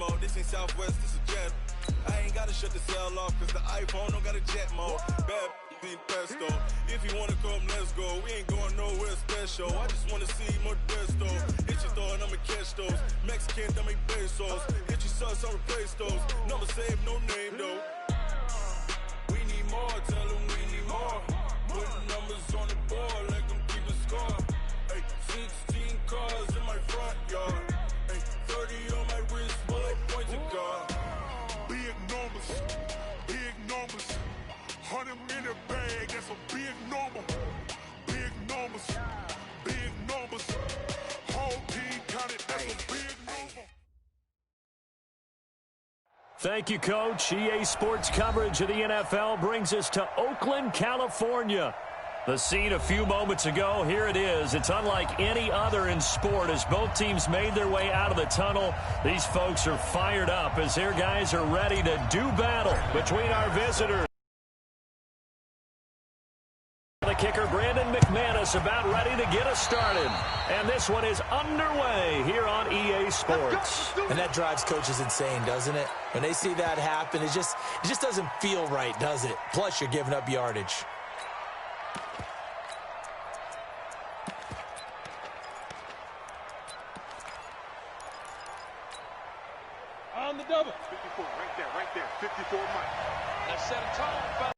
mode. This ain't Southwest, this is jet. I ain't gotta shut the cell off, cause the iPhone don't got a jet mode. Bad be pesto. If you wanna come, let's go. We ain't going nowhere special. I just wanna see more desto. Hit your throw and I'ma catch those. Mexican, that make pesos. Hit your sus, I'll replace those. Number save, no name though. We need more, tell them we need more. Putting numbers on the board, let them keep a score. Ay, 16 cars in my front yard. Ay, 30 on my wrist, bullet point to God. Big numbers, big numbers. 100 in the bag, that's a big number. Big numbers, big numbers. Whole team counted, that's a big number. Thank you, Coach. EA Sports coverage of the NFL brings us to Oakland, California. The scene a few moments ago, here it is. It's unlike any other in sport as both teams made their way out of the tunnel. These folks are fired up as their guys are ready to do battle between our visitors. The kicker, Brandon McManus, about ready to get us started. And this one is underway here on EA Sports. And that drives coaches insane, doesn't it? When they see that happen, it just doesn't feel right, does it? Plus, you're giving up yardage. On the double. 54, right there. 54 Mike. Let's set a tone.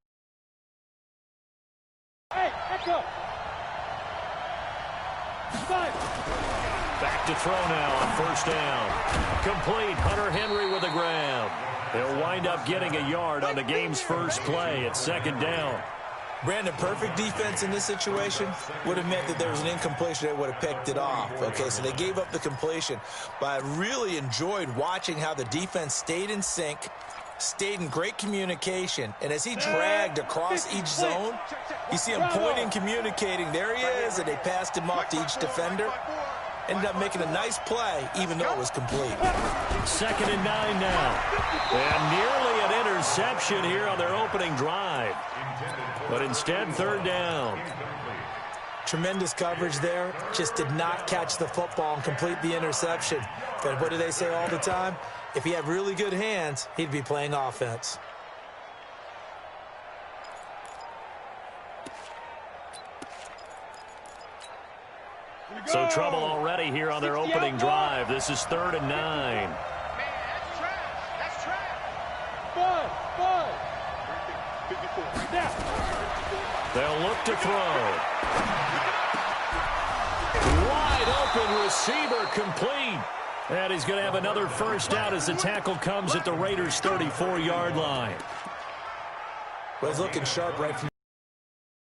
Hey, echo. Back to throw now on first down. Complete. Hunter Henry with a grab. They'll wind up getting a yard on the game's first play at second down. Brandon, perfect defense in this situation would have meant that there was an incompletion that would have picked it off. Okay, so they gave up the completion. But I really enjoyed watching how the defense stayed in sync, stayed in great communication, and as he dragged across each zone, you see him pointing, communicating. There he is, and they passed him off to each defender. Ended up making a nice play, even though it was complete. 2nd and 9 now. And nearly an interception here on their opening drive. But instead, 3rd down. Tremendous coverage there. Just did not catch the football and complete the interception. But what do they say all the time? If he had really good hands, he'd be playing offense. So trouble already here on their opening drive. This is 3rd and 9. Man, that's trash. That's trash. 5. 54. They'll look to throw. Wide open receiver complete. And he's going to have another first down as the tackle comes at the Raiders' 34-yard line. Well, he's looking sharp right from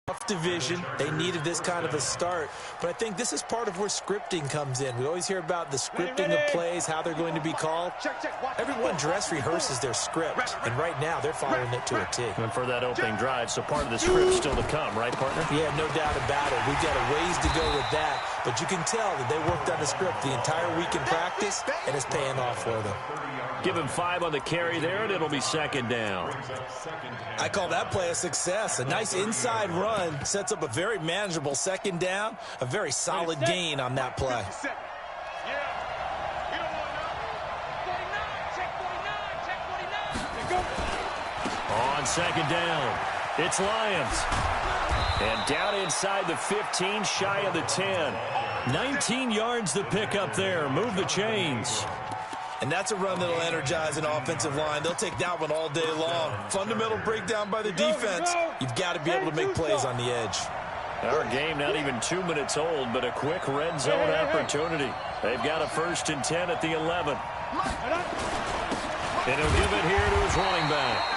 tough division. They needed this kind of a start. But I think this is part of where scripting comes in. We always hear about the scripting of plays, how they're going to be called. Everyone dress rehearses their script, and right now they're following it to a T. And for that opening drive, so part of the script still to come, right, partner? Yeah, no doubt about it. We've got a ways to go with that. But you can tell that they worked on the script the entire week in practice, and it's paying off for them. Give him 5 on the carry there, and it'll be 2nd down. I call that play a success. A nice inside run sets up a very manageable 2nd down, a very solid gain on that play. On 2nd down, it's Lions. And down inside the 15, shy of the 10. 19 yards to pick up there. Move the chains. And that's a run that'll energize an offensive line. They'll take that one all day long. Fundamental breakdown by the defense. You've got to be able to make plays on the edge. Our game not even 2 minutes old, but a quick red zone opportunity. They've got a 1st and 10 at the 11. And he'll give it here to his running back.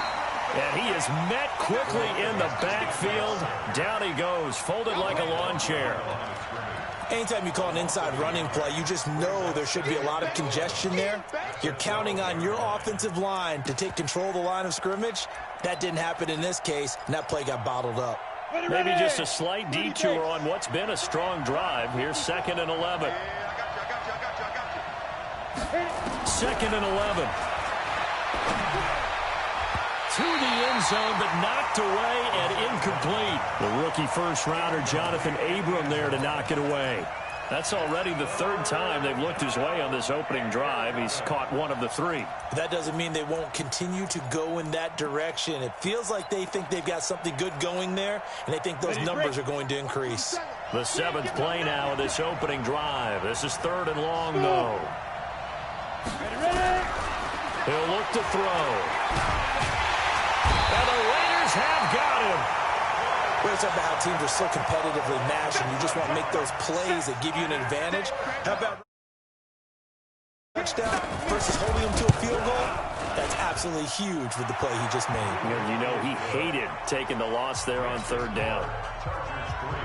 And he is met quickly in the backfield. Down he goes, folded like a lawn chair. Anytime you call an inside running play, you just know there should be a lot of congestion there. You're counting on your offensive line to take control of the line of scrimmage. That didn't happen in this case, and that play got bottled up. Maybe just a slight detour on what's been a strong drive. Here's 2nd and 11. 2nd and 11. To the end zone, but knocked away and incomplete. The rookie first-rounder, Jonathan Abram, there to knock it away. That's already the third time they've looked his way on this opening drive. He's caught one of the three. That doesn't mean they won't continue to go in that direction. It feels like they think they've got something good going there, and they think those numbers are going to increase. The seventh play now of this opening drive. This is third and long, though. He'll look to throw. And the Raiders have got him. We're talking about how teams are so competitively matched, and you just want to make those plays that give you an advantage. How about touchdown versus holding them to a field goal? That's absolutely huge with the play he just made. And you know he hated taking the loss there on third down.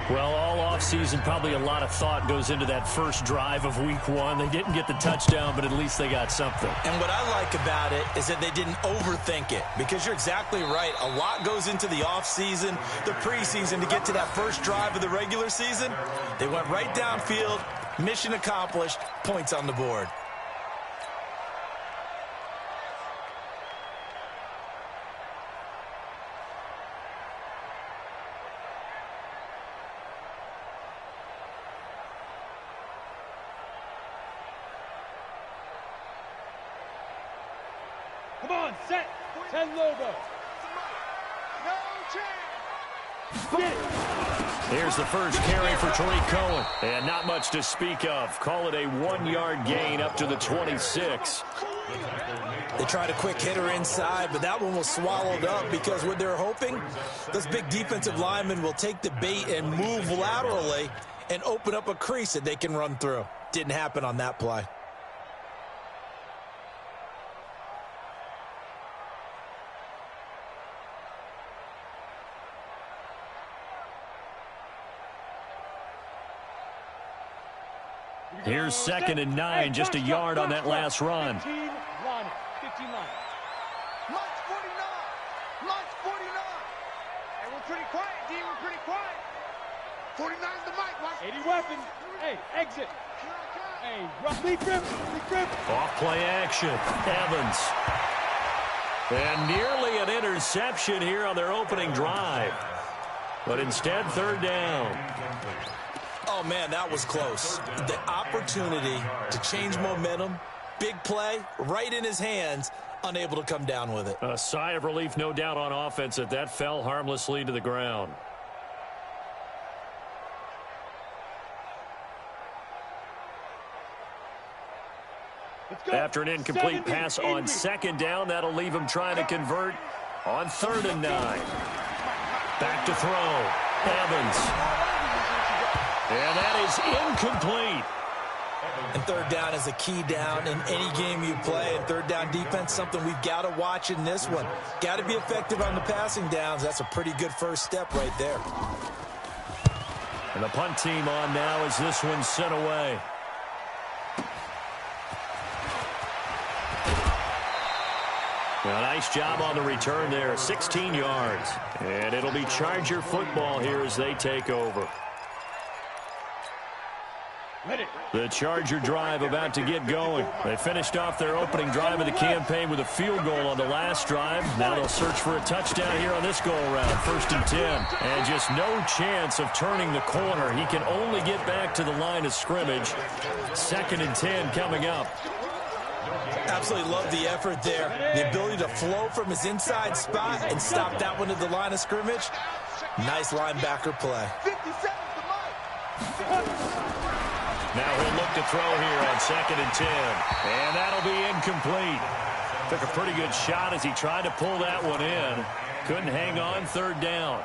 Well, all offseason, probably a lot of thought goes into that first drive of week one. They didn't get the touchdown, but at least they got something. And what I like about it is that they didn't overthink it, because you're exactly right. A lot goes into the offseason, the preseason, to get to that first drive of the regular season. They went right downfield, mission accomplished, points on the board. Come on, set. 10 logo. No chance. Here's the first carry for Tariq Cohen. And not much to speak of. Call it a 1-yard gain up to the 26. They tried a quick hitter inside, but that one was swallowed up, because what they're hoping, those big defensive linemen will take the bait and move laterally and open up a crease that they can run through. Didn't happen on that play. Here's 2nd and 9, just a yard on that last run. 15 line. March 49. March 49. Hey, we're pretty quiet, D. We're pretty quiet. 49's the mic, March. 80 weapons. Hey, exit. Hey, roughly grip. Off play action. Evans. And nearly an interception here on their opening drive. But instead, third down. Oh, man, that was close. The opportunity to change momentum, big play, right in his hands, unable to come down with it. A sigh of relief, no doubt, on offense that fell harmlessly to the ground. After an incomplete pass on 2nd down, that'll leave him trying to convert on 3rd and 9. Back to throw. Evans. And that is incomplete. And third down is a key down in any game you play. And third down defense, something we've got to watch in this one. Got to be effective on the passing downs. That's a pretty good first step right there. And the punt team on now as this one's sent away. Well, nice job on the return there. 16 yards. And it'll be Charger football here as they take over. The Charger drive about to get going. They finished off their opening drive of the campaign with a field goal on the last drive. Now they'll search for a touchdown here on this go-around. 1st and 10. And just no chance of turning the corner. He can only get back to the line of scrimmage. 2nd and 10 coming up. Absolutely love the effort there. The ability to flow from his inside spot and stop that one at the line of scrimmage. Nice linebacker play. 57's the mic. Now he'll look to throw here on 2nd and 10. And that'll be incomplete. Took a pretty good shot as he tried to pull that one in. Couldn't hang on, 3rd down.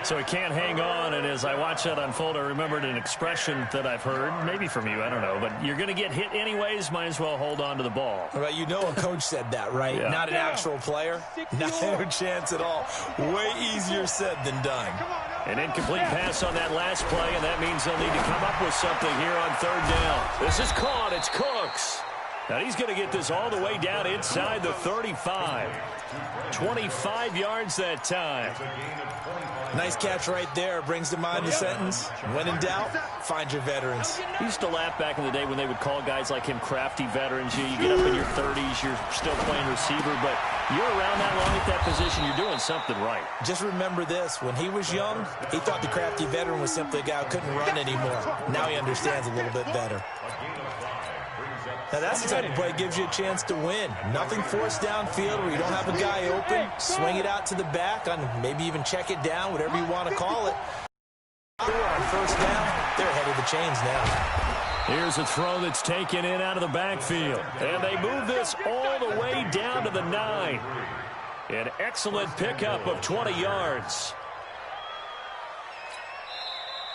So he can't hang on, and as I watch that unfold, I remembered an expression that I've heard, maybe from you, I don't know, but you're going to get hit anyways, might as well hold on to the ball. Right, you know a coach said that, right? Yeah. Not an actual player. No chance at all. Way easier said than done. An incomplete pass on that last play, and that means they'll need to come up with something here on 3rd down. This is caught. It's Cooks. And he's going to get this all the way down inside the 35. 25 yards that time. Nice catch right there. Brings to mind the sentence, when in doubt, find your veterans. He used to laugh back in the day when they would call guys like him crafty veterans. You get up in your 30s, you're still playing receiver, but you're around that long at that position, you're doing something right. Just remember this. When he was young, he thought the crafty veteran was simply a guy who couldn't run anymore. Now he understands a little bit better. Now that's the type of play that gives you a chance to win. Nothing forced downfield where you don't have a guy open. Swing it out to the back, on maybe even check it down, whatever you want to call it. On first down, they're ahead of the chains now. Here's a throw that's taken in out of the backfield. And they move this all the way down to the 9. An excellent pickup of 20 yards.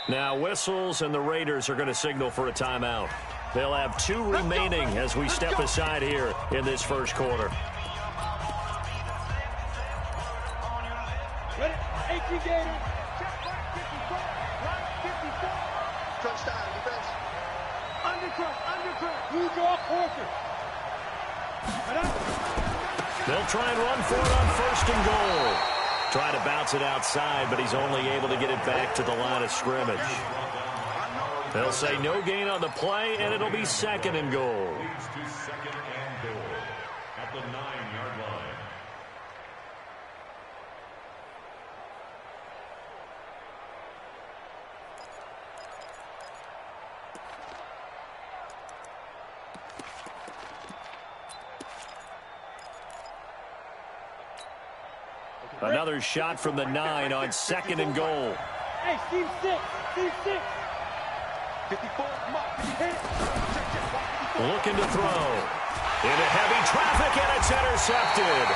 Now whistles, and the Raiders are going to signal for a timeout. They'll have 2 remaining as we step aside here in this first quarter. Ready? 18 Gators. Touchdown, defense. Undercut. Blue jaw, Porter. They'll try and run for it on first and goal. Trying to bounce it outside, but he's only able to get it back to the line of scrimmage. They'll say no gain on the play, and it'll be second and goal. Second and goal at the 9-yard line. Another shot from the 9 on second and goal. Hey, Steve 6. 54, Looking to throw. Into heavy traffic, and it's intercepted.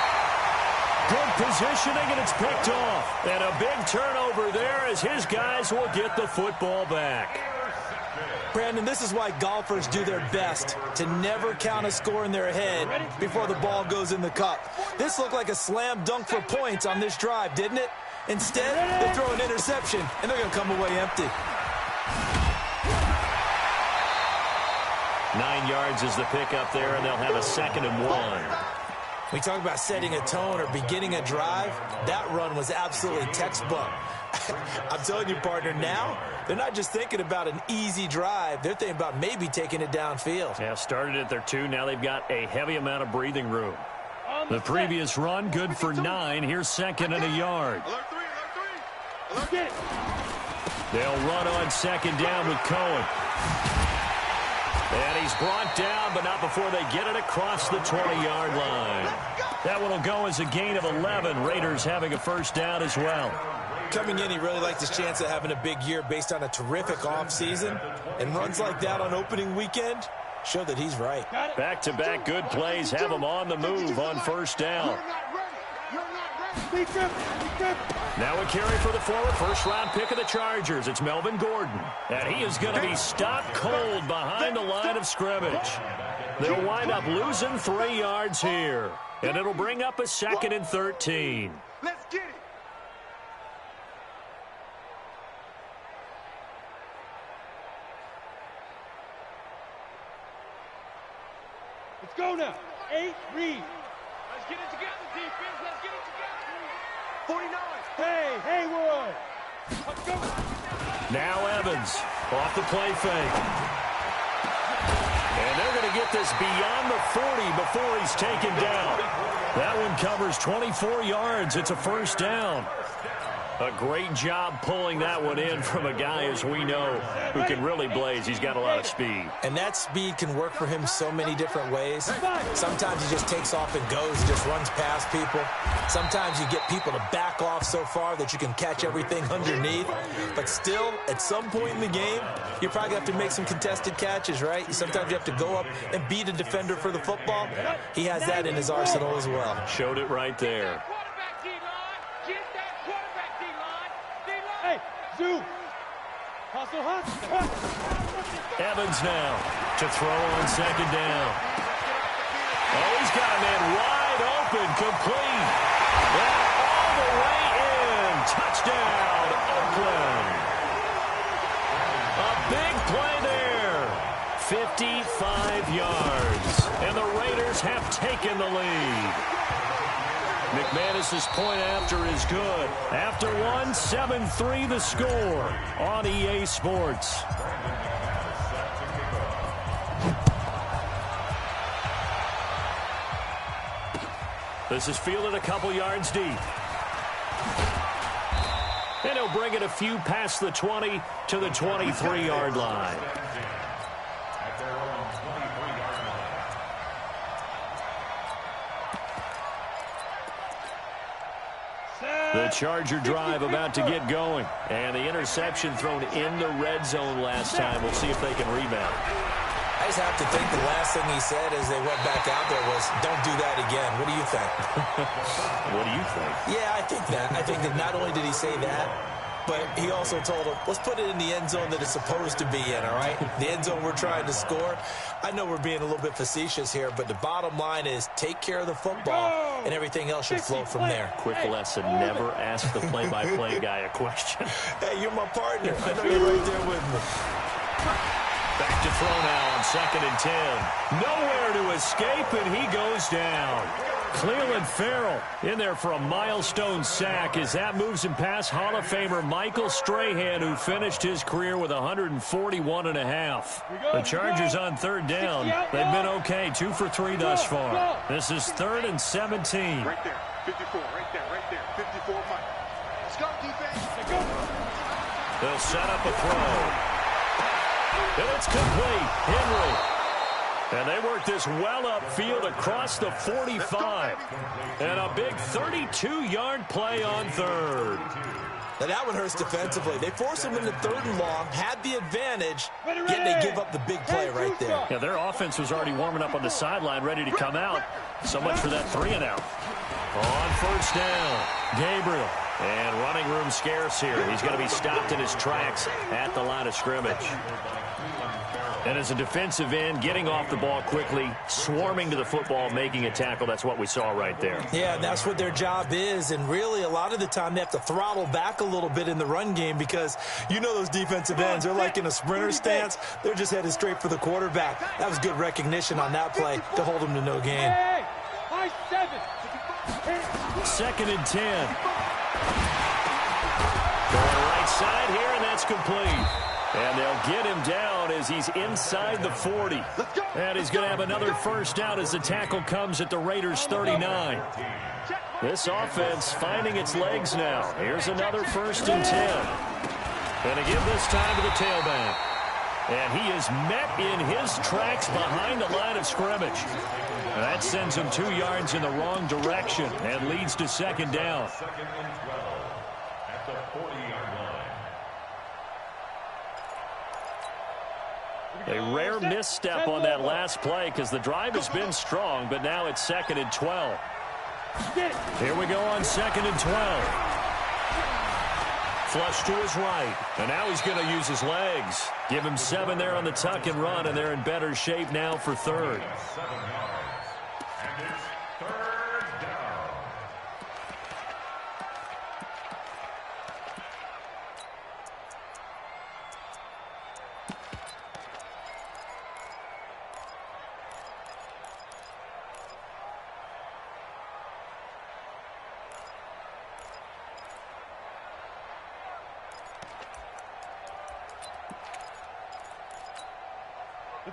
Good positioning, and it's picked off. And a big turnover there as his guys will get the football back. Brandon, this is why golfers do their best to never count a score in their head before the ball goes in the cup. This looked like a slam dunk for points on this drive, didn't it? Instead, they throw an interception, and they're going to come away empty. 9 yards is the pickup there, and they'll have a second and 1. We talk about setting a tone or beginning a drive. That run was absolutely textbook. I'm telling you, partner, now they're not just thinking about an easy drive. They're thinking about maybe taking it downfield. Yeah, started at their 2. Now they've got a heavy amount of breathing room. The previous run, good for 9. Here's second and a yard. Alert 3. They'll run on second down with Cohen. And he's brought down, but not before they get it across the 20-yard line. That one will go as a gain of 11. Raiders having a first down as well. Coming in, he really liked his chance of having a big year based on a terrific offseason. And runs like that on opening weekend show that he's right. Back-to-back good plays have him on the move on first down. Now a carry for the former first-round pick of the Chargers. It's Melvin Gordon. And he is going to be stopped cold behind the line of scrimmage. They'll wind up losing 3 yards here. And it'll bring up a second and 13. Let's get it. Let's go now. 8, read. Let's get it together, defense. Let's get it together. 49. Hey, Haywood. Let's go. Now Evans off the play fake. And they're going to get this beyond the 40 before he's taken down. That one covers 24 yards. It's a first down. A great job pulling that one in from a guy, as we know, who can really blaze. He's got a lot of speed. And that speed can work for him so many different ways. Sometimes he just takes off and goes, just runs past people. Sometimes you get people to back off so far that you can catch everything underneath. But still, at some point in the game, you probably have to make some contested catches, right? Sometimes you have to go up and beat a defender for the football. He has that in his arsenal as well. Showed it right there. Zoo. Hustle. Evans now to throw on second down. Oh, he's got a man wide open, complete. And all the way in. Touchdown, Oakland. A big play there 55 yards. And the Raiders have taken the lead. McManus's point after is good. After one, 7-3 the score on EA Sports. This is fielded a couple yards deep. And he'll bring it a few past the 20 to the 23-yard line. The Charger drive about to get going. And the interception thrown in the red zone last time. We'll see if they can rebound. I just have to think the last thing he said as they went back out there was, don't do that again. What do you think? What do you think? Yeah, I think that. I think that not only did he say that, but he also told him, let's put it in the end zone that it's supposed to be in, all right? The end zone we're trying to score. I know we're being a little bit facetious here, but the bottom line is take care of the football, and everything else should flow from there. Quick lesson, never ask the play-by-play guy a question. Hey, you're my partner. I know you're right there with me. Back to throw now on 2nd and 10. Nowhere to escape, and he goes down. Cleveland Farrell in there for a milestone sack as that moves him past Hall of Famer Michael Strahan, who finished his career with 141.5. The Chargers on 3rd down. They've been okay, 2 for 3 thus far. This is 3rd and 17. Right there, 54, right there, 54, Mike. Let's go, defense. Let's go. They'll set up a throw. And it's complete. Henry. And they work this well upfield across the 45. And a big 32-yard play on 3rd. Now that one hurts defensively. They force him into 3rd and long, had the advantage, yet they give up the big play right there. Yeah, their offense was already warming up on the sideline, ready to come out. So much for that 3 and out. On 1st down, Gabriel. And running room scarce here. He's going to be stopped in his tracks at the line of scrimmage. And as a defensive end, getting off the ball quickly, swarming to the football, making a tackle, that's what we saw right there. Yeah, and that's what their job is. And really, a lot of the time, they have to throttle back a little bit in the run game because you know those defensive ends, they're like in a sprinter stance. They're just headed straight for the quarterback. That was good recognition on that play to hold them to no gain. 2nd and 10. Going right side here, and that's complete. And they'll get him down as he's inside the 40. And he's going to have another 1st down as the tackle comes at the Raiders' 39. This offense finding its legs now. Here's another 1st and 10. And again this time to the tailback. And he is met in his tracks behind the line of scrimmage. That sends him 2 yards in the wrong direction and leads to 2nd down. A rare misstep on that last play because the drive has been strong, but now it's 2nd and 12. Here we go on 2nd and 12. Flush to his right, and now he's going to use his legs. Give him 7 there on the tuck and run, and they're in better shape now for 3rd.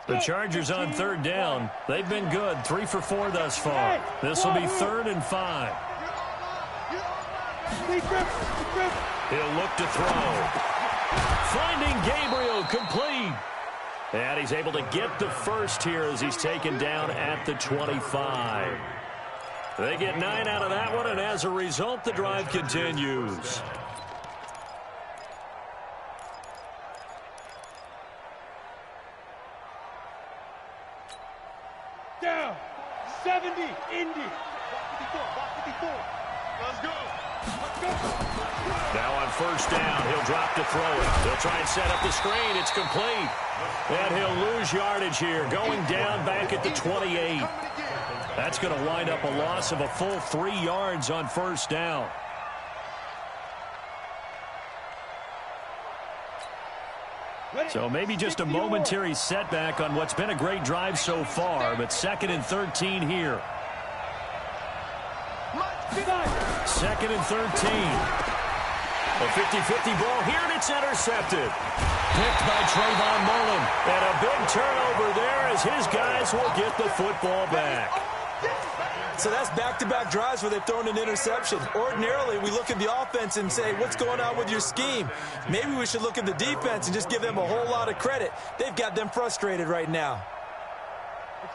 The Chargers on 3rd down. They've been good, 3 for 4 thus far. This will be 3rd and 5. He'll look to throw. Finding Gabriel complete. And he's able to get the 1st here as he's taken down at the 25. They get 9 out of that one, and as a result, the drive continues. Down. 70. Indy. 54. Let's go. Now on 1st down, he'll drop to throw it. He'll try and set up the screen. It's complete. And he'll lose yardage here, going down back at the 28. That's going to wind up a loss of a full 3 yards on 1st down. So maybe just a momentary setback on what's been a great drive so far, but 2nd and 13 here. 2nd and 13. A 50-50 ball here, and it's intercepted. Picked by Trayvon Mullen. And a big turnover there as his guys will get the football back. So that's back-to-back drives where they've thrown an interception. Ordinarily, we look at the offense and say, what's going on with your scheme? Maybe we should look at the defense and just give them a whole lot of credit. They've got them frustrated right now.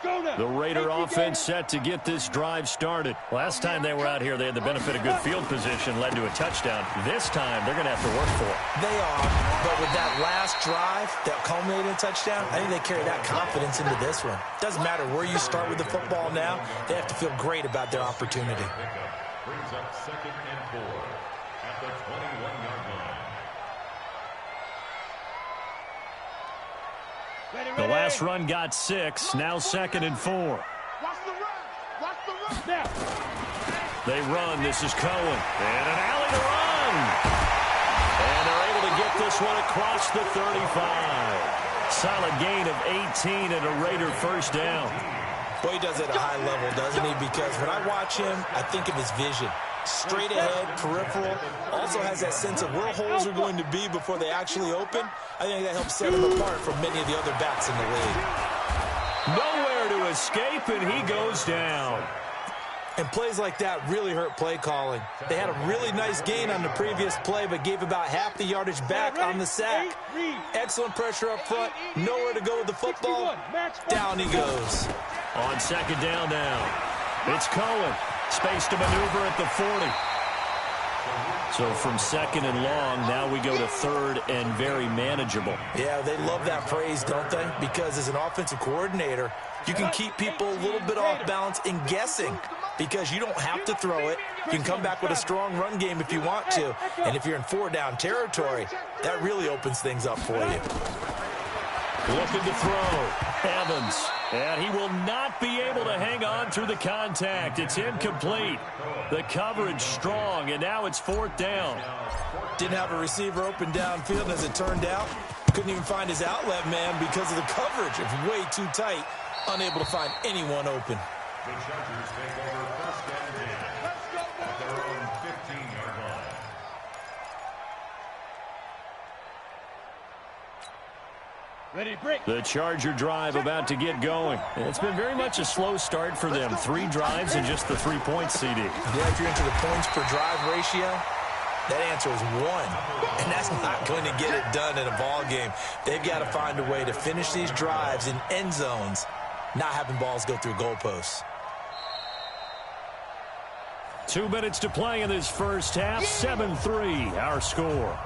The Raider offense set to get this drive started. Last time they were out here, they had the benefit of good field position, led to a touchdown. This time, they're going to have to work for it. They are, but with that last drive that culminated in a touchdown, I think they carry that confidence into this one. Doesn't matter where you start with the football now, they have to feel great about their opportunity. Brings up 2nd and 4 at the 21-yard line. The last run got 6, now 2nd and 4. Watch the run. Watch the run. Now. They run. This is Cohen. And an alley to run. And they're able to get this one across the 35. Solid gain of 18 and a Raider first down. Boy, he does it at a high level, doesn't he? Because when I watch him, I think of his vision. Straight ahead, peripheral, also has that sense of where holes are going to be before they actually open. I think that helps set him apart from many of the other backs in the league. Nowhere to escape, and he goes down. And plays like that really hurt play calling. They had a really nice gain on the previous play, but gave about half the yardage back on the sack. Excellent pressure up front, nowhere to go with the football. Down he goes. On 2nd down now, it's Cohen. Space to maneuver at the 40. So from 2nd and long, now we go to 3rd and very manageable. Yeah, they love that phrase, don't they? Because as an offensive coordinator, you can keep people a little bit off balance and guessing because you don't have to throw it. You can come back with a strong run game if you want to. And if you're in 4-down territory, that really opens things up for you. Looking to throw. Evans. And he will not be able to hang on through the contact. It's incomplete. The coverage strong, and now it's 4th down. Didn't have a receiver open downfield, and as it turned out, couldn't even find his outlet man because of the coverage. It's way too tight, unable to find anyone open. The Chargers take over 1st and 10 at their own 15-yard line. The Charger drive about to get going. It's been very much a slow start for them. 3 drives and just the 3 points, CD. Yeah, if you're into the points per drive ratio, that answer is 1. And that's not going to get it done in a ball game. They've got to find a way to finish these drives in end zones, not having balls go through goalposts. 2 minutes to play in this first half. 7-3, our score.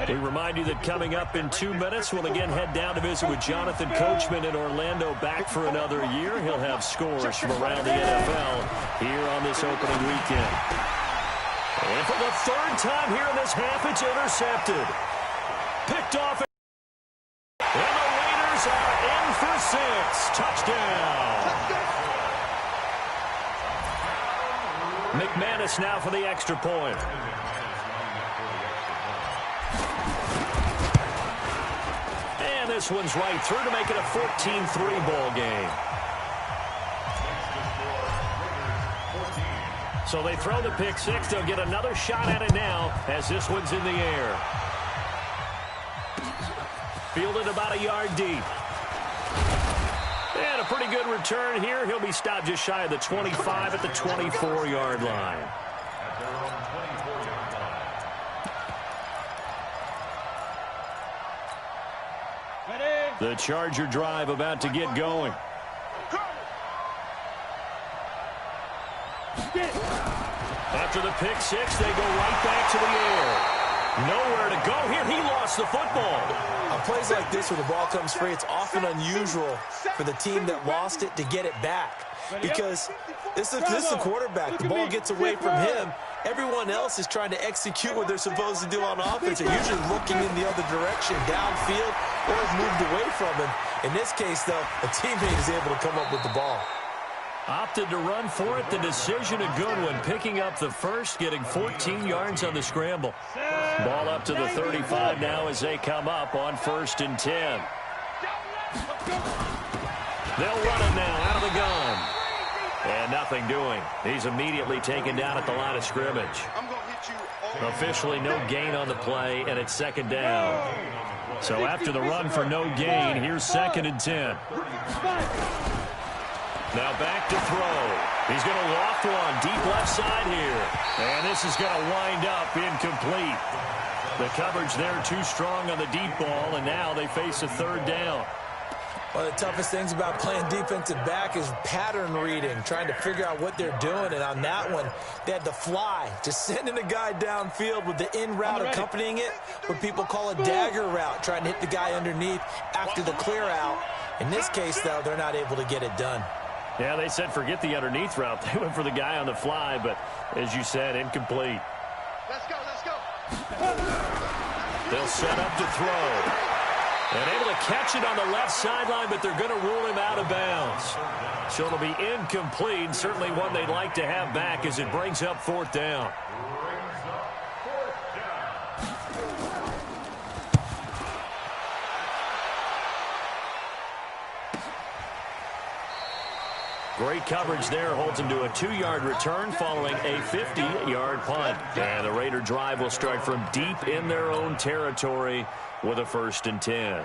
We remind you that coming up in 2 minutes, we'll again head down to visit with Jonathan Coachman in Orlando, back for another year. He'll have scores from around the NFL here on this opening weekend. And for the 3rd time here in this half, it's intercepted. Picked off. And the Raiders are in for 6. Touchdown. McManus now for the extra point. This one's right through to make it a 14-3 ball game. So they throw the pick 6. They'll get another shot at it now as this one's in the air. Fielded about a yard deep. And a pretty good return here. He'll be stopped just shy of the 25 at the 24-yard line. The Charger drive about to get going. After the pick 6, they go right back to the air. Nowhere to go here. He lost the football. On plays like this where the ball comes free, it's often unusual for the team that lost it to get it back. Because this is the quarterback. The ball gets away from him. Everyone else is trying to execute what they're supposed to do on offense. They're usually looking in the other direction, downfield, or has moved away from him. In this case, though, a teammate is able to come up with the ball. Opted to run for it. The decision a good one. Picking up the first, getting 14 yards on the scramble. Ball up to the 35 now as they come up on 1st and 10. They'll run it now out of the gun. And nothing doing. He's immediately taken down at the line of scrimmage. Officially no gain on the play, and it's 2nd down. So after the run for no gain, here's 2nd and 10. Now back to throw. He's going to loft one deep left side here. And this is going to wind up incomplete. The coverage there too strong on the deep ball, and now they face a 3rd down. One of the toughest things about playing defensive back is pattern reading, trying to figure out what they're doing. And on that one, they had to fly, just sending a guy downfield with the in route accompanying it, what people call a dagger route, trying to hit the guy underneath after the clear out. In this case, though, they're not able to get it done. Yeah, they said forget the underneath route. They went for the guy on the fly, but as you said, incomplete. Let's go, let's go. They'll set up to throw. And able to catch it on the left sideline, but they're going to rule him out of bounds. So it'll be incomplete, certainly one they'd like to have back as it brings up 4th down. Great coverage there, holds him to a 2-yard return following a 50-yard punt. And the Raider drive will start from deep in their own territory with a 1st and 10.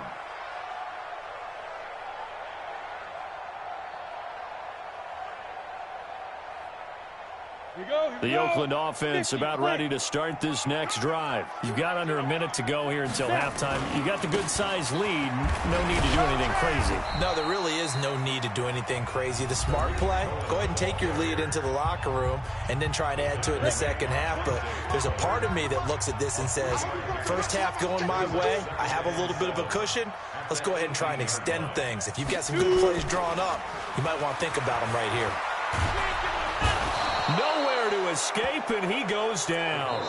The Oakland offense about ready to start this next drive. You've got under a minute to go here until halftime. You got the good-sized lead. No need to do anything crazy. No, there really is no need to do anything crazy. The smart play, go ahead and take your lead into the locker room and then try to add to it in the second half. But there's a part of me that looks at this and says, first half going my way, I have a little bit of a cushion. Let's go ahead and try and extend things. If you've got some good plays drawn up, you might want to think about them right here. Nowhere to escape, and he goes down.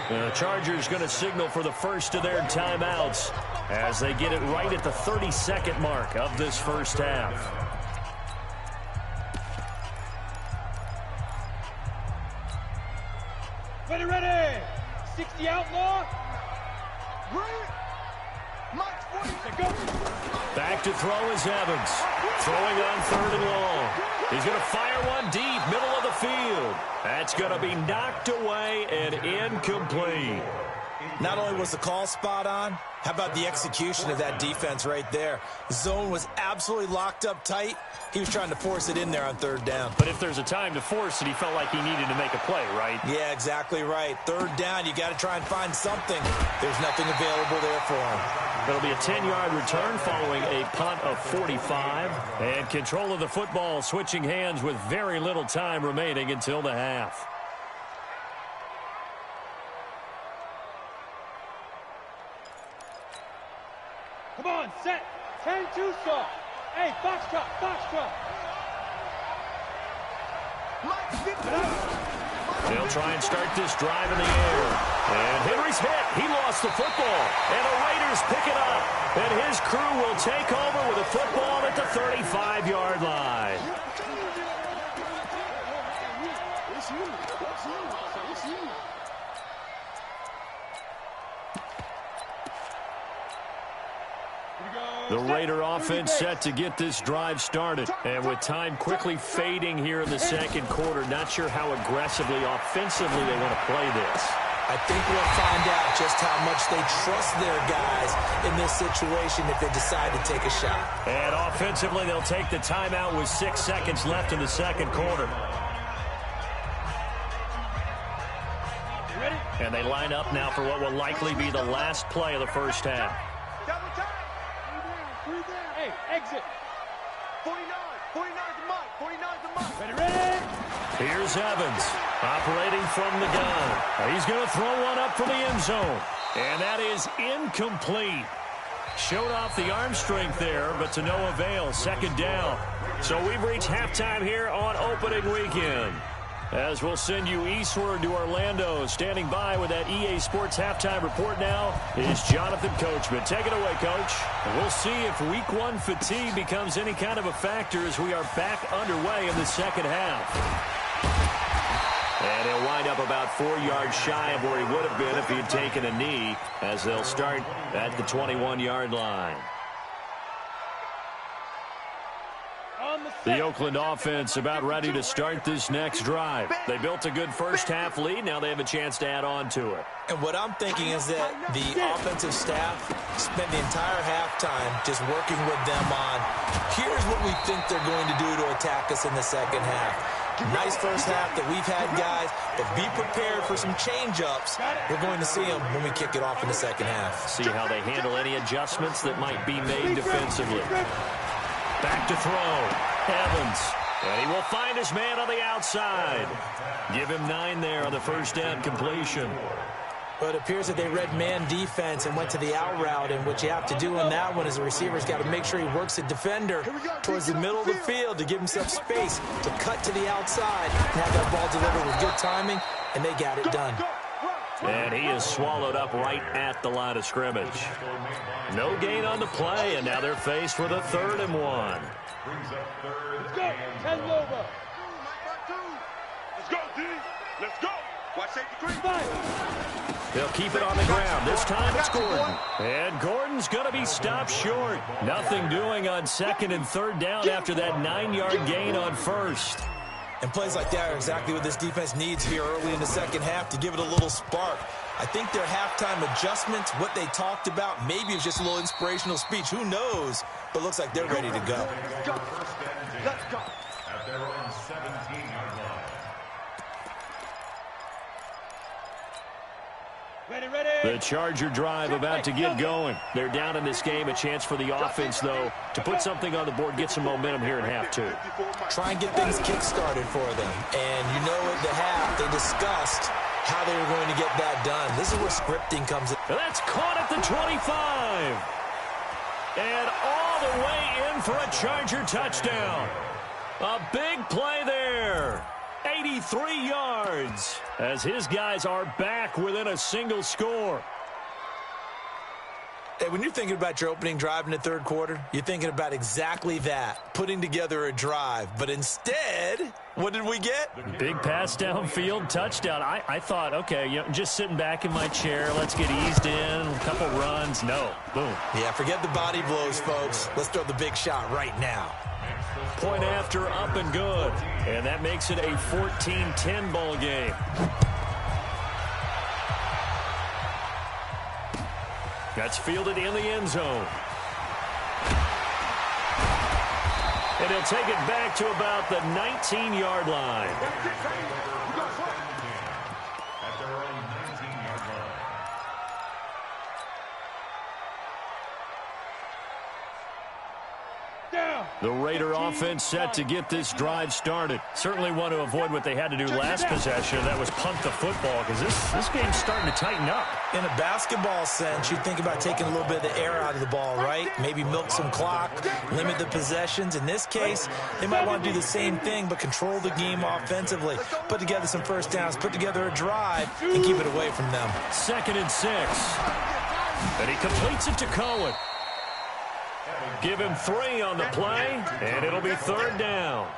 The Chargers going to signal for the first of their timeouts as they get it right at the 32nd mark of this first half. Ready. 60 outlaw. Back to throw is Evans. Throwing on 3rd and long. He's going to fire one deep, middle of the field. That's going to be knocked away and incomplete. Not only was the call spot on, how about the execution of that defense right there? The zone was absolutely locked up tight. He was trying to force it in there on 3rd down. But if there's a time to force it, he felt like he needed to make a play, right? Yeah, exactly right. 3rd down, you got to try and find something. There's nothing available there for him. It'll be a 10-yard return following a punt of 45. And control of the football switching hands with very little time remaining until the half. Come on, set. 10-2 stop. Hey, foxtrot. They'll try and start this drive in the air. And Henry's hit. He lost the football. And the Raiders pick it up. And his crew will take over with a football at the 35-yard line. The Raider offense set to get this drive started. And with time quickly fading here in the second quarter, not sure how aggressively, offensively they want to play this. I think we'll find out just how much they trust their guys in this situation if they decide to take a shot. And offensively, they'll take the timeout with 6 seconds left in the second quarter. And they line up now for what will likely be the last play of the first half. Hey, exit. 49 the mark. Ready. Here's Evans operating from the gun. He's going to throw one up for the end zone. And that is incomplete. Showed off the arm strength there, but to no avail. 2nd down. So we've reached halftime here on opening weekend. As we'll send you eastward to Orlando. Standing by with that EA Sports halftime report now is Jonathan Coachman. Take it away, Coach. And we'll see if Week 1 fatigue becomes any kind of a factor as we are back underway in the second half. And he'll wind up about 4 yards shy of where he would have been if he had taken a knee, as they'll start at the 21-yard line. The Oakland offense about ready to start this next drive. They built a good first-half lead. Now they have a chance to add on to it. And what I'm thinking is that the offensive staff spent the entire halftime just working with them on, here's what we think they're going to do to attack us in the second half. Nice first half that we've had, guys, but be prepared for some change-ups. We're going to see them when we kick it off in the second half. See how they handle any adjustments that might be made defensively. Back to throw. Evans. And he will find his man on the outside. Give him 9 there on the first down completion. But it appears that they read man defense and went to the out route, and what you have to do on that one is the receiver's got to make sure he works the defender towards the middle of the field to give himself space to cut to the outside and have that ball delivered with good timing, and they got it done. And he is swallowed up right at the line of scrimmage. No gain on the play, and now they're faced with a 3rd and 1. Brings up 3rd Let's go. and 10 over. Let's go, D. Let's go. Watch safety 3. They'll keep it on the ground. This time it's Gordon. And Gordon's going to be stopped short. Nothing doing on 2nd and 3rd down after that 9-yard gain on 1st. And plays like that are exactly what this defense needs here early in the second half to give it a little spark. I think their halftime adjustments, what they talked about, maybe it's just a little inspirational speech. Who knows? But looks like they're ready to go. Let's go. At their own 17-yard line. Ready. The Charger drive about to get going. They're down in this game. A chance for the offense, though, to put something on the board, get some momentum here in half 2. Try and get things kick-started for them. And you know at the half, they discussed how they were going to get that done. This is where scripting comes in. That's caught at the 25. And all the way in for a Charger touchdown. A big play there. 83 yards as his guys are back within a single score. Hey, when you're thinking about your opening drive in the 3rd quarter, you're thinking about exactly that, putting together a drive. But instead, what did we get? Big pass downfield, touchdown. I thought, okay, just sitting back in my chair, let's get eased in, a couple runs. No, boom. Yeah, forget the body blows, folks. Let's throw the big shot right now. Point after, up and good. And that makes it a 14-10 ball game. That's fielded in the end zone. And he'll take it back to about the 19-yard line. At their own 19-yard line. The Raider offense set to get this drive started. Certainly want to avoid what they had to do last possession. That was punt the football, because this game's starting to tighten up. In a basketball sense, you think about taking a little bit of the air out of the ball, right? Maybe milk some clock, limit the possessions. In this case, they might want to do the same thing, but control the game offensively. Put together some first downs, put together a drive, and keep it away from them. 2nd and 6. And he completes it to Cohen. Give him 3 on the play, and it'll be 3rd down.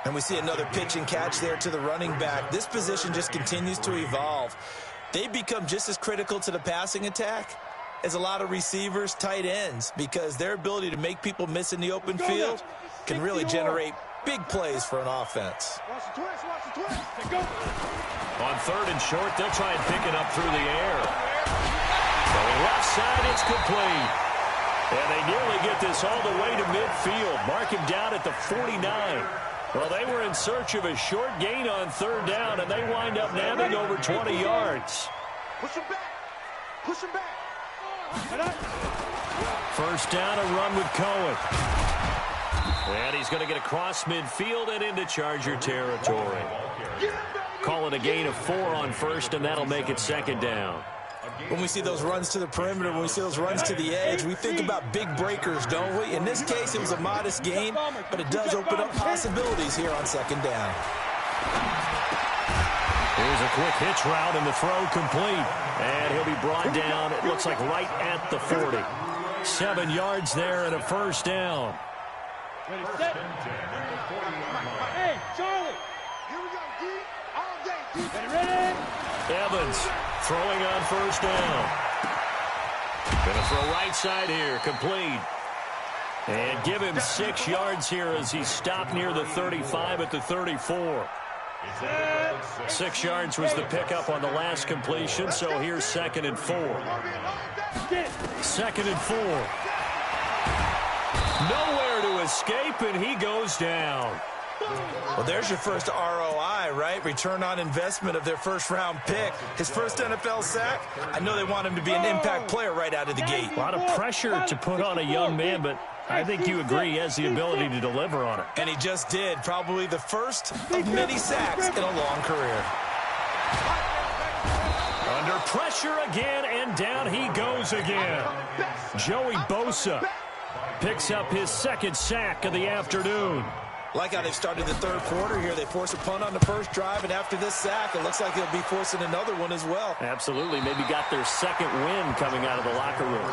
And we see another pitch and catch there to the running back. This position just continues to evolve. They become just as critical to the passing attack as a lot of receivers, tight ends, because their ability to make people miss in the open field can really generate big plays for an offense. On 3rd and short, they'll try and pick it up through the air. Going left side, it's complete. And they nearly get this all the way to midfield. Mark him down at the 49. Well, they were in search of a short gain on 3rd down, and they wind up nabbing over 20 yards. Push him back. Push him back. First down, a run with Cohen. And he's going to get across midfield and into Charger territory. Call it a gain of 4 on 1st, and that'll make it 2nd down. When we see those runs to the perimeter, when we see those runs to the edge, we think about big breakers, don't we? In this case, it was a modest gain, but it does open up possibilities here on 2nd down. Here's a quick hitch route, and the throw complete. And he'll be brought down, it looks like right at the 40. 7 yards there and a first down. Ready, set. Hey, Charlie. Here we go, D. All day, D. Ready? Evans throwing on first down. Gonna throw right side here, complete. And give him 6 yards here as he stopped near the 35 at the 34. 6 yards was the pickup on the last completion, so here's 2nd and 4. 2nd and 4. Nowhere to escape, and he goes down. Well, there's your first ROI, right? Return on investment of their first-round pick. His first NFL sack. I know they want him to be an impact player right out of the gate. A lot of pressure to put on a young man, but I think you agree he has the ability to deliver on it. And he just did. Probably the first of many sacks in a long career. Under pressure again, and down he goes again. Joey Bosa picks up his 2nd sack of the afternoon. Like how they've started the 3rd quarter here. They force a punt on the first drive, and after this sack, it looks like they'll be forcing another one as well. Absolutely. Maybe got their 2nd win coming out of the locker room.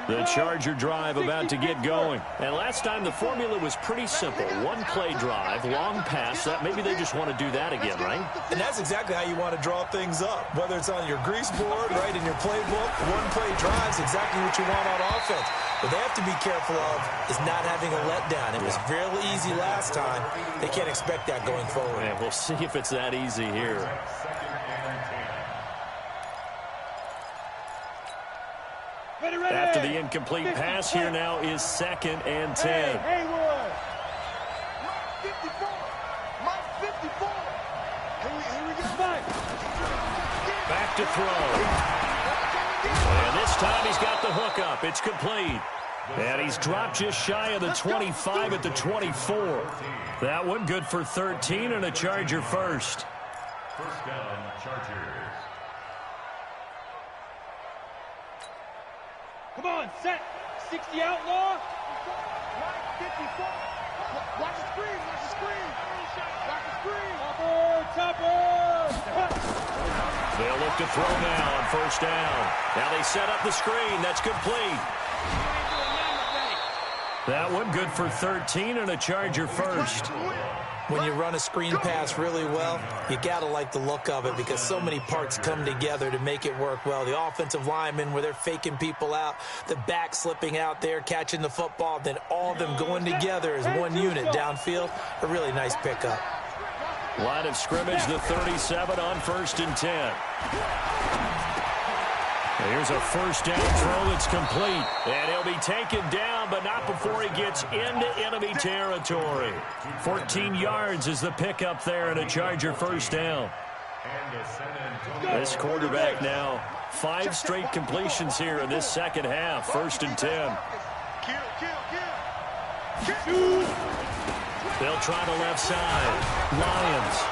The Charger drive about to get going. And last time the formula was pretty simple. 1 play drive, long pass. That maybe they just want to do that again, right? And that's exactly how you want to draw things up. Whether it's on your grease board, right in your playbook, 1 play drive is exactly what you want on offense. What they have to be careful of is not having a letdown. It was really easy last time. They can't expect that going forward. And we'll see if it's that easy here. After the incomplete pass, here now is 2nd and 10. Haywood. 54. Mike 54. Here we go. Back to throw. And this time he's got the hook up. It's complete. And he's dropped just shy of the 25 at the 24. That one good for 13 and a Charger first. First down, Chargers. Come on, set. 60 outlaw. 54. Watch the screen. Watch the screen. Watch the screen. Topper. They'll look to throw now on first down. Now they set up the screen. That's complete. That one good for 13 and a Charger first. When you run a screen pass really well, you got to like the look of it because so many parts come together to make it work well. The offensive linemen, where they're faking people out, the back slipping out there, catching the football, then all of them going together as one unit downfield. A really nice pickup. Line of scrimmage, the 37 on 1st and 10. Here's a first down throw that's complete. And he'll be taken down, but not before he gets into enemy territory. 14 yards is the pickup there and a Charger first down. This quarterback now, 5 straight completions here in this 2nd half. 1st and 10. They'll try the left side. Lions.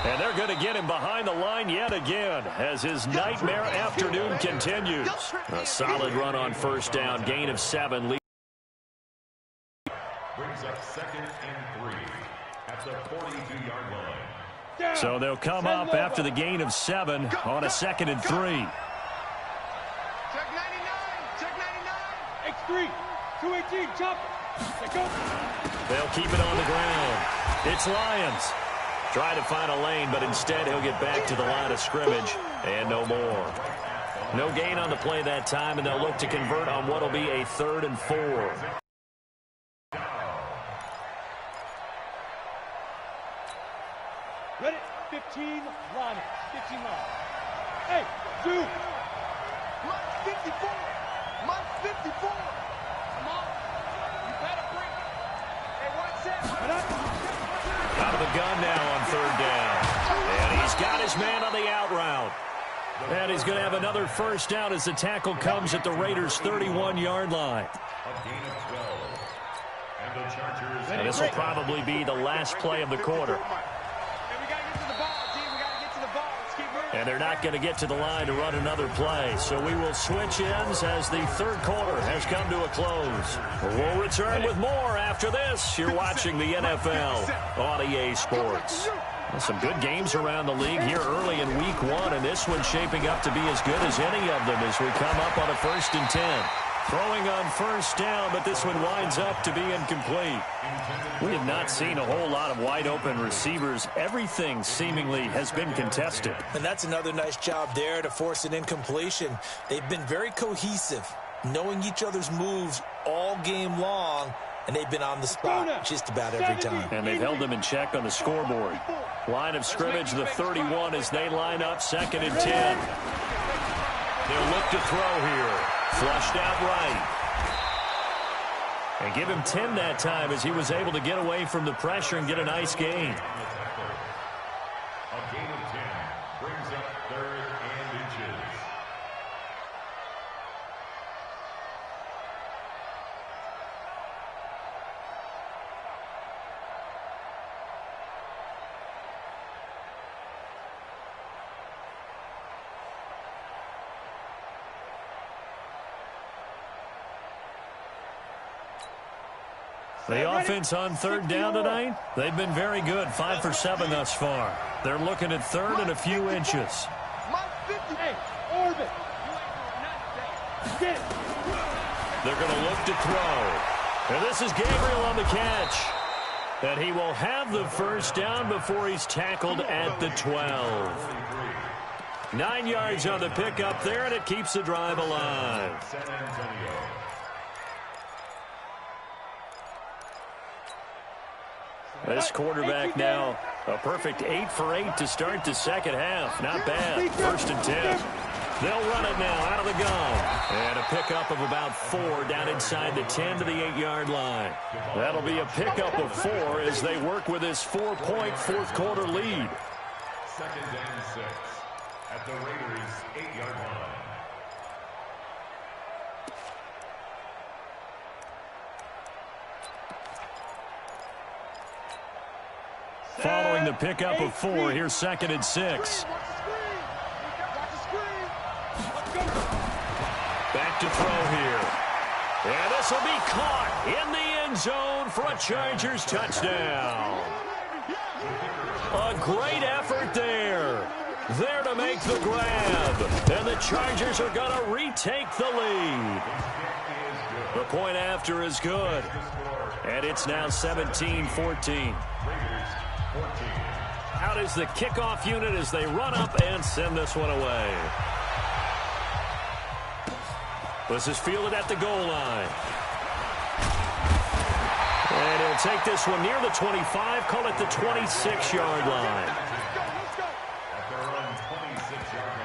And they're going to get him behind the line yet again as his nightmare afternoon continues. A solid run on first down, gain of 7. Brings up 2nd and 3 at the 42-yard line. So they'll come up after the gain of 7 on a 2nd and 3. Check 99. Check 99. X3. 218. Chop. Go. They'll keep it on the ground. It's Lions. Try to find a lane, but instead he'll get back to the line of scrimmage and no more. No gain on the play that time, and they'll look to convert on what will be a 3rd and 4. Ready? 15 Lions. 15 Lions. Hey, Zoo. Mike 54. Mike 54. Come on. You better bring it. Hey, watch that. Out of the gun now on 3rd down. And he's got his man on the out route. And he's going to have another first down as the tackle comes at the Raiders' 31-yard line. A gain of 12. And the Chargers. And this will probably be the last play of the quarter. And they're not going to get to the line to run another play. So we will switch ends as the third quarter has come to a close. We'll return with more after this. You're watching the NFL on EA Sports. Well, some good games around the league here early in week 1, and this one's shaping up to be as good as any of them as we come up on a 1st and 10. Throwing on first down, but this one winds up to be incomplete. We have not seen a whole lot of wide-open receivers. Everything seemingly has been contested. And that's another nice job there to force an incompletion. They've been very cohesive, knowing each other's moves all game long, and they've been on the spot just about every time. And they've held them in check on the scoreboard. Line of scrimmage, the 31, as they line up 2nd and 10. They'll look to throw here. Flushed out right. And give him 10 that time as he was able to get away from the pressure and get a nice gain. A gain of 10 brings up 3rd and inches. The offense on 3rd down tonight, they've been very good, 5 for 7 thus far. They're looking at 3rd and a few inches. They're going to look to throw. And this is Gabriel on the catch. And he will have the first down before he's tackled at the 12. 9 yards on the pickup there, and it keeps the drive alive. This quarterback now, a perfect 8 for 8 to start the second half. Not bad. 1st and 10. They'll run it now out of the gun. And a pickup of about 4 down inside the 10 to the 8-yard line. That'll be a pickup of 4 as they work with this 4-point fourth quarter lead. 2nd and 6 at the Raiders' 8-yard line. Following the pickup of 4, here's 2nd and 6. Back to throw here. And this will be caught in the end zone for a Chargers touchdown. A great effort there. There to make the grab. And the Chargers are going to retake the lead. The point after is good. And it's now 17-14. Out is the kickoff unit as they run up and send this one away. This is fielded at the goal line. And he'll take this one near the 25, call it the 26-yard line. At their own 26-yard line.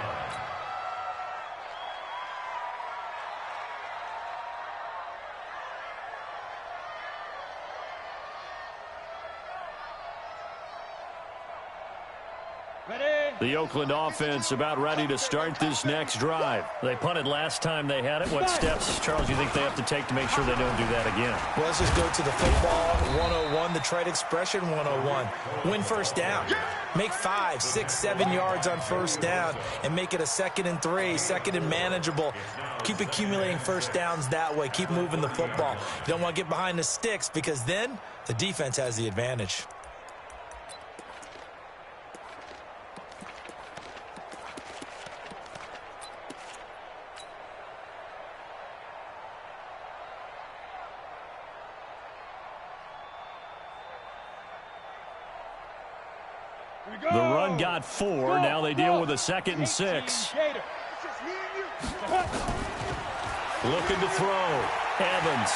The Oakland offense about ready to start this next drive. They punted last time they had it. What steps, Charles, you think they have to take to make sure they don't do that again? Well, let's just go to the football 101, the trite expression 101. Win first down. Make 5, 6, 7 yards on first down and make it a 2nd and 3, 2nd and manageable. Keep accumulating first downs that way. Keep moving the football. You don't want to get behind the sticks because then the defense has the advantage. The run got 4. Now they deal with a 2nd and 6. Looking to throw. Evans.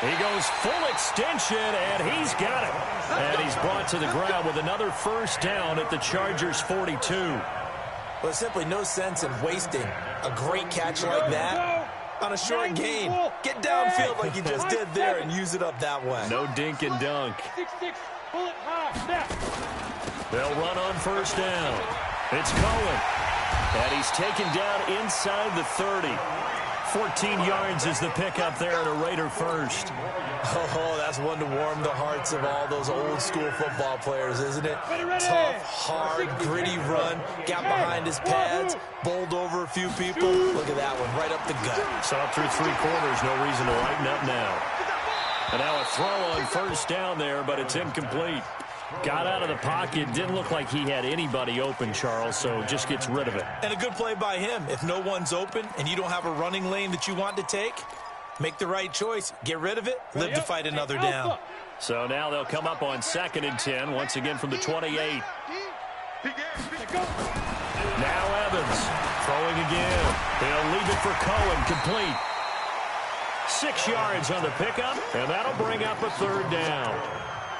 He goes full extension, and he's got it. And he's brought to the ground with another first down at the Chargers' 42. Well, there's simply no sense in wasting a great catch like that on a short gain. Get downfield like you just did there and use it up that way. No dink and dunk. They'll run on first down. It's Cohen. And he's taken down inside the 30. 14 yards is the pickup there at a Raider first. Oh, that's one to warm the hearts of all those old school football players, isn't it? Tough, hard, gritty run, got behind his pads, bowled over a few people. Look at that one, right up the gut. So up through 3 quarters, no reason to lighten up now. And now a throw on first down there, but it's incomplete. Got out of the pocket, didn't look like he had anybody open, Charles, so just gets rid of it. And a good play by him. If no one's open and you don't have a running lane that you want to take, make the right choice. Get rid of it. Live to fight another down. So now they'll come up on 2nd and 10, once again from the 28. Now Evans throwing again. He'll leave it for Cohen, complete. 6 yards on the pickup, and that'll bring up a 3rd down.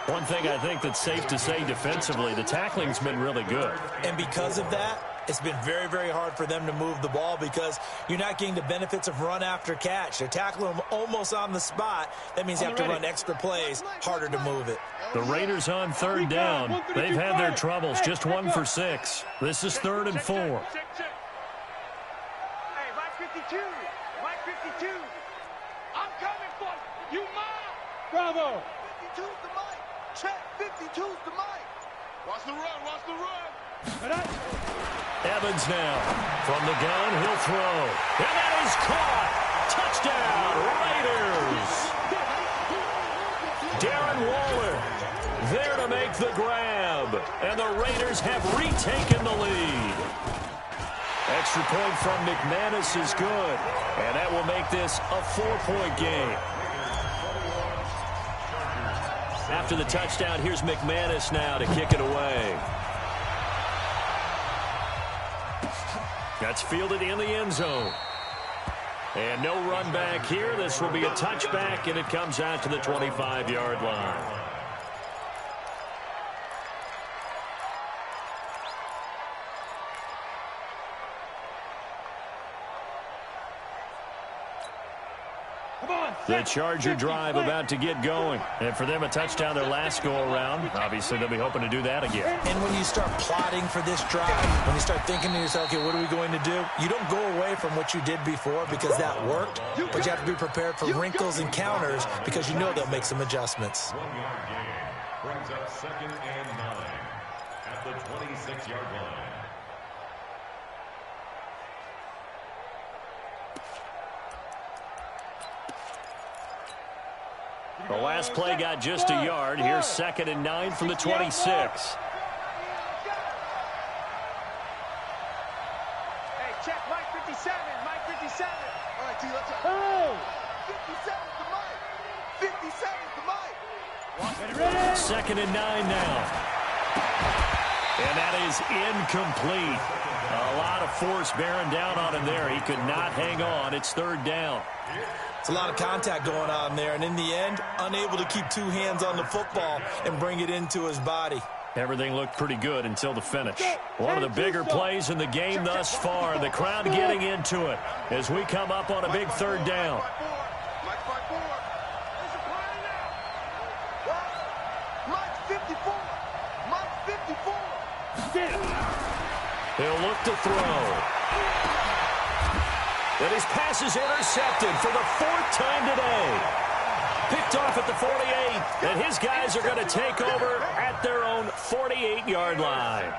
One thing I think that's safe to say defensively, the tackling's been really good. And because of that, it's been very, very hard for them to move the ball because you're not getting the benefits of run after catch. They're tackling them almost on the spot. That means you have to run extra plays, harder to move it. The Raiders on 3rd down. They've had their troubles, just 1 for 6. This is 3rd and 4. Hey, Mike 52. Mike 52. I'm coming for you. You mine. Bravo. 52's the mic. Check. 52's the mic. Watch the run. Watch the run. Evans now. From the gun, he'll throw. And that is caught. Touchdown, Raiders. Darren Waller there to make the grab. And the Raiders have retaken the lead. Extra point from McManus is good. And that will make this a 4-point game. After the touchdown, here's McManus now to kick it away. That's fielded in the end zone. And no run back here. This will be a touchback, and it comes out to the 25-yard line. The Charger drive about to get going. And for them, a touchdown their last go-around. Obviously, they'll be hoping to do that again. And when you start plotting for this drive, when you start thinking to yourself, okay, what are we going to do? You don't go away from what you did before because that worked, but you have to be prepared for wrinkles and counters because you know they'll make some adjustments. 1-yard gain brings up 2nd and 9 at the 26-yard line. The last play got just a yard. Here's 2nd and 9 from the 26. Hey, check Mike 57. Mike 57. All right, T, let's go. Oh! 57's the mic. 57's the mic. 2nd and 9 now. And that is incomplete. A lot of force bearing down on him there. He could not hang on. It's 3rd down. It's a lot of contact going on there, and in the end, unable to keep 2 hands on the football and bring it into his body. Everything looked pretty good until the finish. One of the bigger plays in the game thus far. The crowd getting into it as we come up on a big 3rd down. Mike 54. Mike 54. He'll look to throw. And his pass is intercepted for the 4th time today. Picked off at the 48, and his guys are going to take over at their own 48-yard line.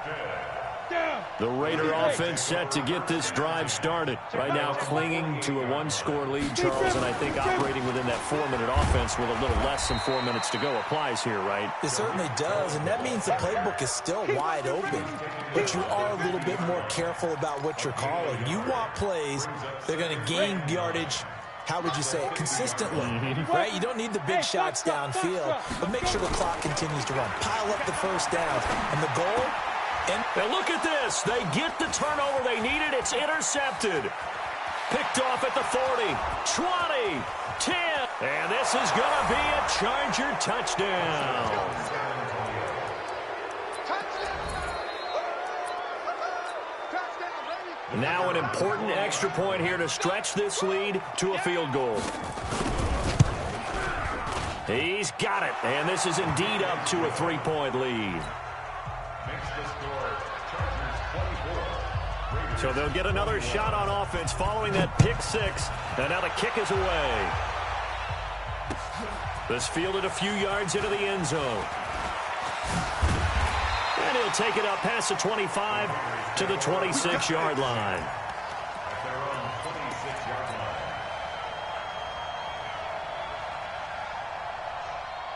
The Raider offense set to get this drive started. Right now clinging to a 1-score lead, Charles, and I think operating within that 4-minute offense with a little less than 4 minutes to go applies here, right? It certainly does, and that means the playbook is still wide open. But you are a little bit more careful about what you're calling. You want plays that are going to gain yardage, how would you say it, consistently, right? You don't need the big shots downfield, but make sure the clock continues to run. Pile up the first down, and the goal... And look at this. They get the turnover they needed. It's intercepted. Picked off at the 40, 20, 10. And this is going to be a Charger touchdown. Now an important extra point here to stretch this lead to a field goal. He's got it. And this is indeed up to a 3-point lead. So they'll get another shot on offense following that pick 6. And now the kick is away. This fielded a few yards into the end zone. And he'll take it up past the 25 to the 26-yard line. At their own 26-yard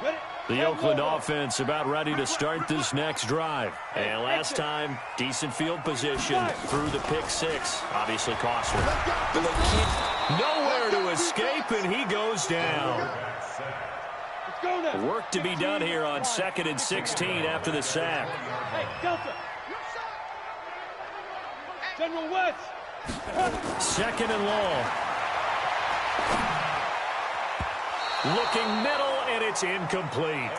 line. The Oakland offense about ready to start this next drive. And last time, decent field position through the pick six. Obviously costly. Nowhere to escape, and he goes down. Work to be done here on 2nd and 16 after the sack. Hey, Delta. General West. 2nd and long. Looking middle, and it's incomplete.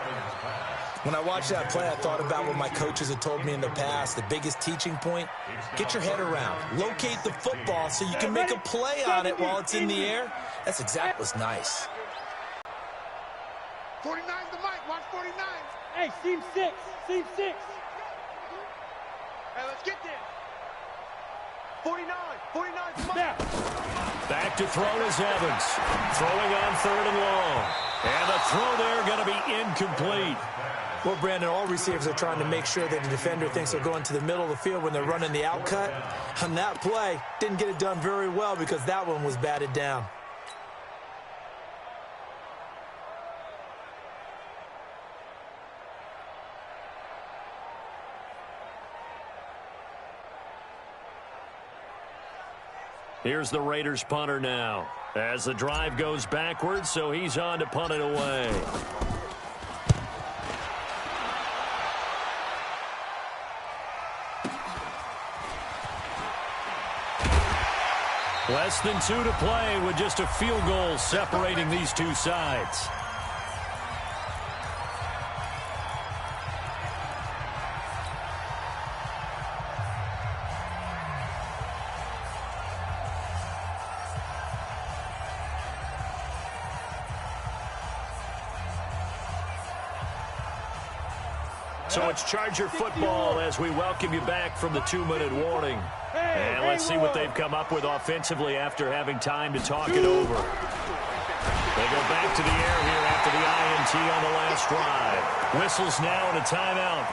When I watched that play, I thought about what my coaches had told me in the past. The biggest teaching point, get your head around. Locate the football so you can make a play on it while it's in the air. That's exactly what's nice. 49's the mic. Watch 49. Hey, seam 6. Seam 6. Hey, let's get there. 49. 49's the mic. Back to throw is Evans. Throwing on 3rd and long. And the throw there going to be incomplete. Well, Brandon, all receivers are trying to make sure that the defender thinks they're going to the middle of the field when they're running the out cut. On that play, didn't get it done very well because that one was batted down. Here's the Raiders punter now as the drive goes backwards, so he's on to punt it away. Less than 2 to play with just a field goal separating these two sides. So it's Charger football as we welcome you back from the 2-minute warning. And let's see what they've come up with offensively after having time to talk it over. They go back to the air here after the INT on the last drive. Whistles now and a timeout.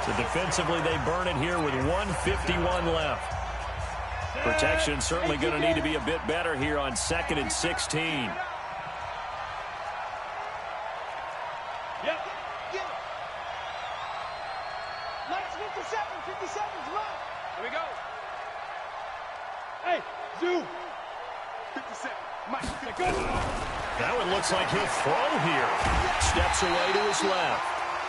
So defensively they burn it here with 1:51 left. Protection certainly going to need to be a bit better here on 2nd and 16. That one looks like he'll throw here. Steps away to his left.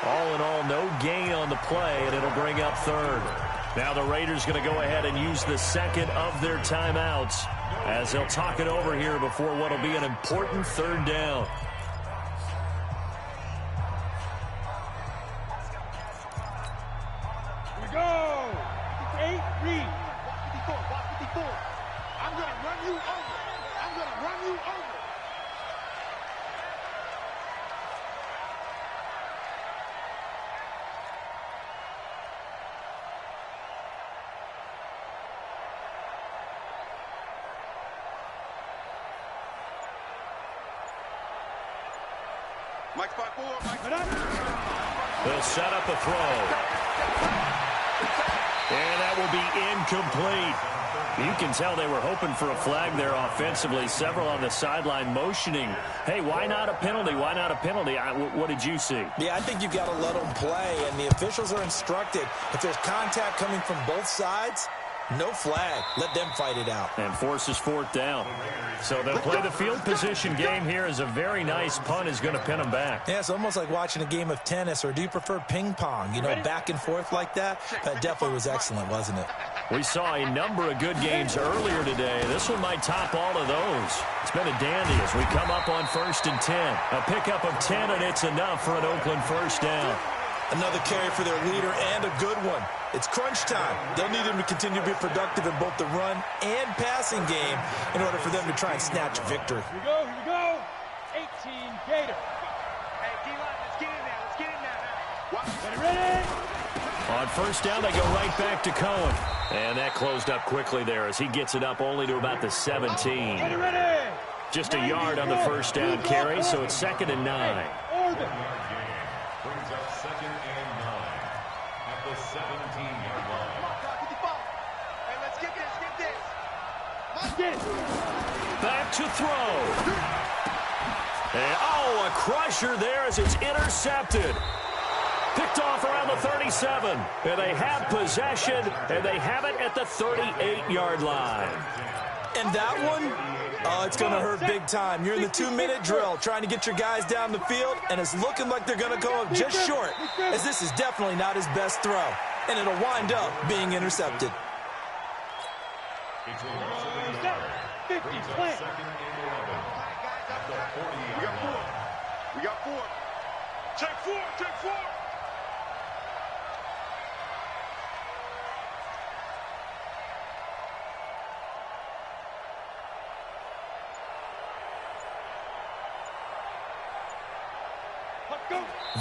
All in all, no gain on the play, and it'll bring up 3rd. Now the Raiders going to go ahead and use the second of their timeouts as they'll talk it over here before what will be an important 3rd down. Here we go. 8, read. Watch 54. I'm going to run you over. I'm going to run you over. Mike spot 4. They'll set up a throw. And that will be incomplete. You can tell they were hoping for a flag there offensively. Several on the sideline motioning, hey, why not a penalty? Why not a penalty? What did you see? Yeah, I think you've got to let them play, and the officials are instructed. If there's contact coming from both sides, no flag. Let them fight it out. And forces 4th down. So they'll play the field position game here as a very nice punt is going to pin them back. Yeah, it's almost like watching a game of tennis, or do you prefer ping pong? You know, back and forth like that? That definitely was excellent, wasn't it? We saw a number of good games earlier today. This one might top all of those. It's been a dandy as we come up on 1st and 10. A pickup of 10, and it's enough for an Oakland 1st down. Another carry for their leader, and a good one. It's crunch time. They'll need him to continue to be productive in both the run and passing game in order for them to try and snatch victory. Here we go, here we go. 18, Gator. Hey, D-line, let's get in there. Let's get in there. Ready? On 1st down, they go right back to Cohen. And that closed up quickly there as he gets it up only to about the 17. Ready? just a yard on the first down carry, so it's 2nd and 9. Brings up 2nd and 9 at the 17-yard line. Hey, let's get this. Back to throw. And, oh, a crusher there as it's intercepted. Picked off around the 37. And they have possession, and they have it at the 38-yard line. And that one, oh, it's going to hurt big time. You're in the 2-minute drill trying to get your guys down the field, and it's looking like they're going to go up just short, as this is definitely not his best throw, and it'll wind up being intercepted. It's a loss of a yard. Brings up 2nd and 11 at the 40-yard line. We got 4. Take 4. Take 4.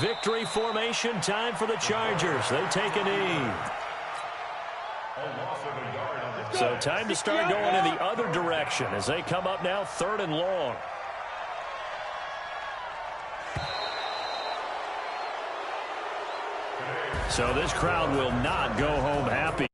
Victory formation, time for the Chargers. They take a knee. So time to start going in the other direction as they come up now 3rd and long. So this crowd will not go home happy.